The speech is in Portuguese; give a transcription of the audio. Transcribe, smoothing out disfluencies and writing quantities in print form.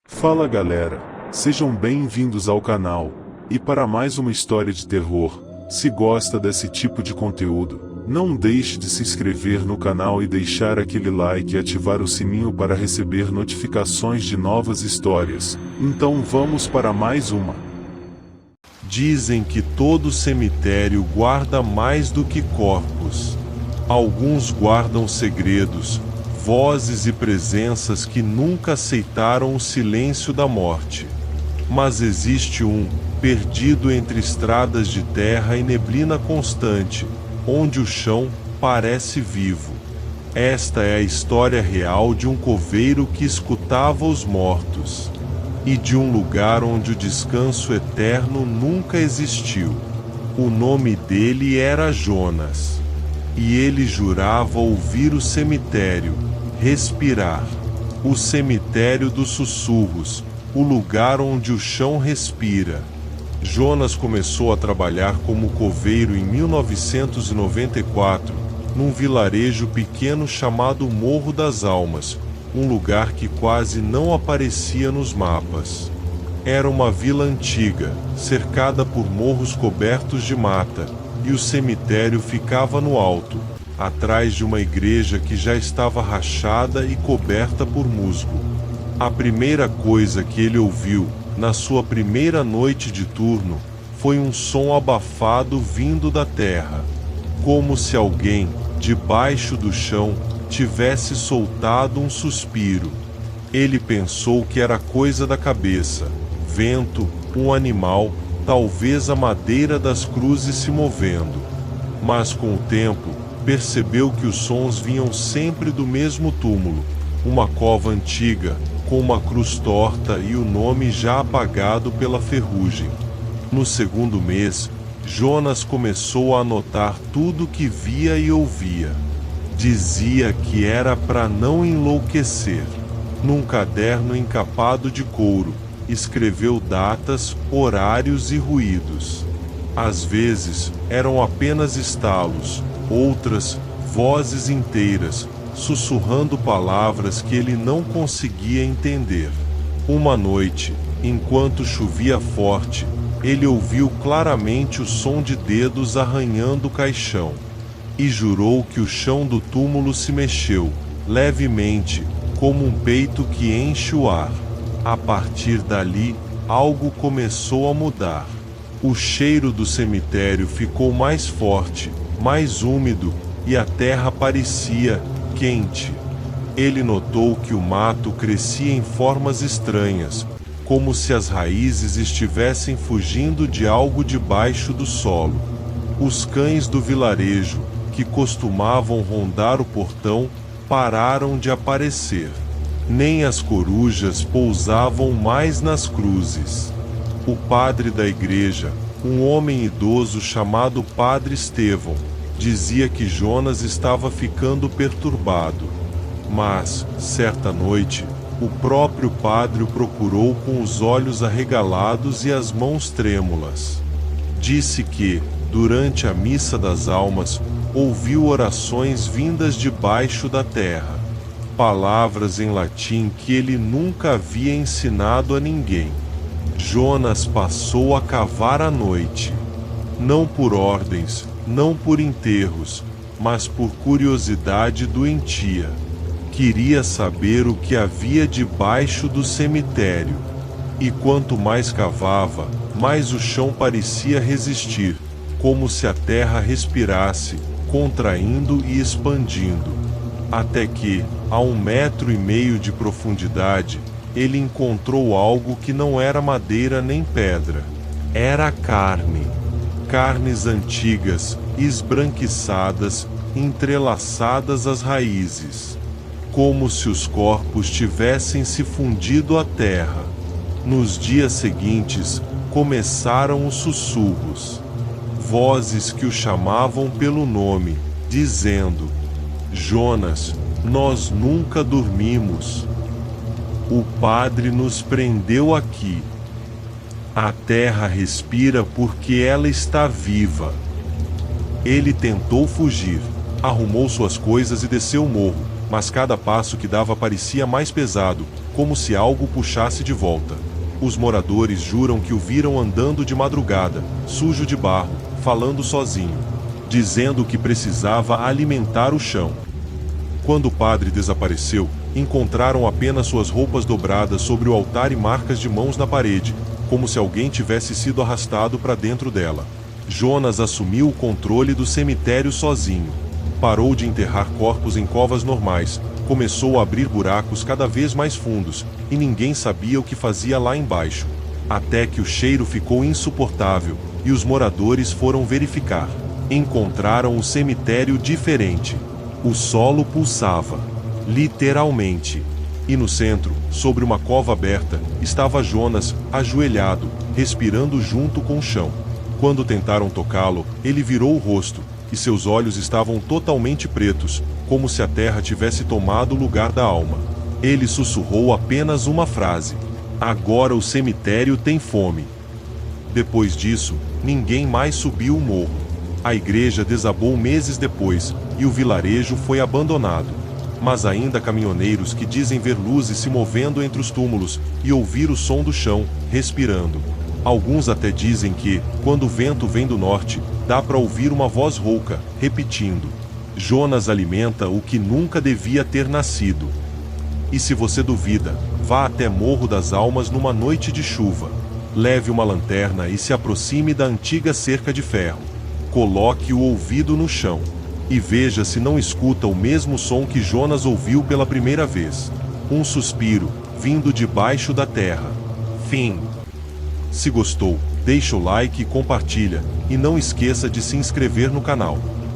Fala galera, sejam bem-vindos ao canal, e para mais uma história de terror. Se gosta desse tipo de conteúdo, não deixe de se inscrever no canal e deixar aquele like e ativar o sininho para receber notificações de novas histórias. Então vamos para mais uma. Dizem que todo cemitério guarda mais do que corpos. Alguns guardam segredos, vozes e presenças que nunca aceitaram o silêncio da morte. Mas existe um, perdido entre estradas de terra e neblina constante, onde o chão parece vivo. Esta é a história real de um coveiro que escutava os mortos, e de um lugar onde o descanso eterno nunca existiu. O nome dele era Jonas. E ele jurava ouvir o cemitério, respirar. O cemitério dos sussurros, o lugar onde o chão respira. Jonas começou a trabalhar como coveiro em 1994, num vilarejo pequeno chamado Morro das Almas, um lugar que quase não aparecia nos mapas. Era uma vila antiga, cercada por morros cobertos de mata, e o cemitério ficava no alto, atrás de uma igreja que já estava rachada e coberta por musgo. A primeira coisa que ele ouviu, na sua primeira noite de turno, foi um som abafado vindo da terra, como se alguém, debaixo do chão, tivesse soltado um suspiro. Ele pensou que era coisa da cabeça, vento, um animal, talvez a madeira das cruzes se movendo. Mas com o tempo, percebeu que os sons vinham sempre do mesmo túmulo, uma cova antiga, com uma cruz torta e o nome já apagado pela ferrugem. No segundo mês, Jonas começou a anotar tudo que via e ouvia. Dizia que era para não enlouquecer. Num caderno encapado de couro, escreveu datas, horários e ruídos. Às vezes, eram apenas estalos, outras, vozes inteiras, sussurrando palavras que ele não conseguia entender. Uma noite, enquanto chovia forte, ele ouviu claramente o som de dedos arranhando o caixão. E jurou que o chão do túmulo se mexeu, levemente, como um peito que enche o ar. A partir dali, algo começou a mudar. O cheiro do cemitério ficou mais forte, mais úmido, e a terra parecia quente. Ele notou que o mato crescia em formas estranhas, como se as raízes estivessem fugindo de algo debaixo do solo. Os cães do vilarejo, que costumavam rondar o portão, pararam de aparecer. Nem as corujas pousavam mais nas cruzes. O padre da igreja, um homem idoso chamado Padre Estevão, dizia que Jonas estava ficando perturbado. Mas, certa noite, o próprio padre o procurou com os olhos arregalados e as mãos trêmulas. Disse que, durante a missa das almas, ouviu orações vindas debaixo da terra. Palavras em latim que ele nunca havia ensinado a ninguém. Jonas passou a cavar à noite. Não por ordens, não por enterros, mas por curiosidade doentia. Queria saber o que havia debaixo do cemitério. E quanto mais cavava, mais o chão parecia resistir, como se a terra respirasse, contraindo e expandindo. Até que, a 1,5 metros de profundidade, ele encontrou algo que não era madeira nem pedra. Era carne. Carnes antigas, esbranquiçadas, entrelaçadas às raízes. Como se os corpos tivessem se fundido à terra. Nos dias seguintes, começaram os sussurros. Vozes que o chamavam pelo nome, dizendo: Jonas, nós nunca dormimos. O padre nos prendeu aqui. A terra respira porque ela está viva. Ele tentou fugir, arrumou suas coisas e desceu o morro, mas cada passo que dava parecia mais pesado, como se algo o puxasse de volta. Os moradores juram que o viram andando de madrugada, sujo de barro, falando sozinho, dizendo que precisava alimentar o chão. Quando o padre desapareceu, encontraram apenas suas roupas dobradas sobre o altar e marcas de mãos na parede, como se alguém tivesse sido arrastado para dentro dela. Jonas assumiu o controle do cemitério sozinho. Parou de enterrar corpos em covas normais, começou a abrir buracos cada vez mais fundos, e ninguém sabia o que fazia lá embaixo. Até que o cheiro ficou insuportável, e os moradores foram verificar. Encontraram o cemitério diferente. O solo pulsava, literalmente. E no centro, sobre uma cova aberta, estava Jonas, ajoelhado, respirando junto com o chão. Quando tentaram tocá-lo, ele virou o rosto, e seus olhos estavam totalmente pretos, como se a terra tivesse tomado o lugar da alma. Ele sussurrou apenas uma frase: "Agora o cemitério tem fome." Depois disso, ninguém mais subiu o morro. A igreja desabou meses depois, e o vilarejo foi abandonado. Mas ainda há caminhoneiros que dizem ver luzes se movendo entre os túmulos, e ouvir o som do chão, respirando. Alguns até dizem que, quando o vento vem do norte, dá para ouvir uma voz rouca, repetindo: "Jonas alimenta o que nunca devia ter nascido." E se você duvida, vá até Morro das Almas numa noite de chuva. Leve uma lanterna e se aproxime da antiga cerca de ferro. Coloque o ouvido no chão. E veja se não escuta o mesmo som que Jonas ouviu pela primeira vez. Um suspiro, vindo debaixo da terra. Fim. Se gostou, deixa o like e compartilha, e não esqueça de se inscrever no canal.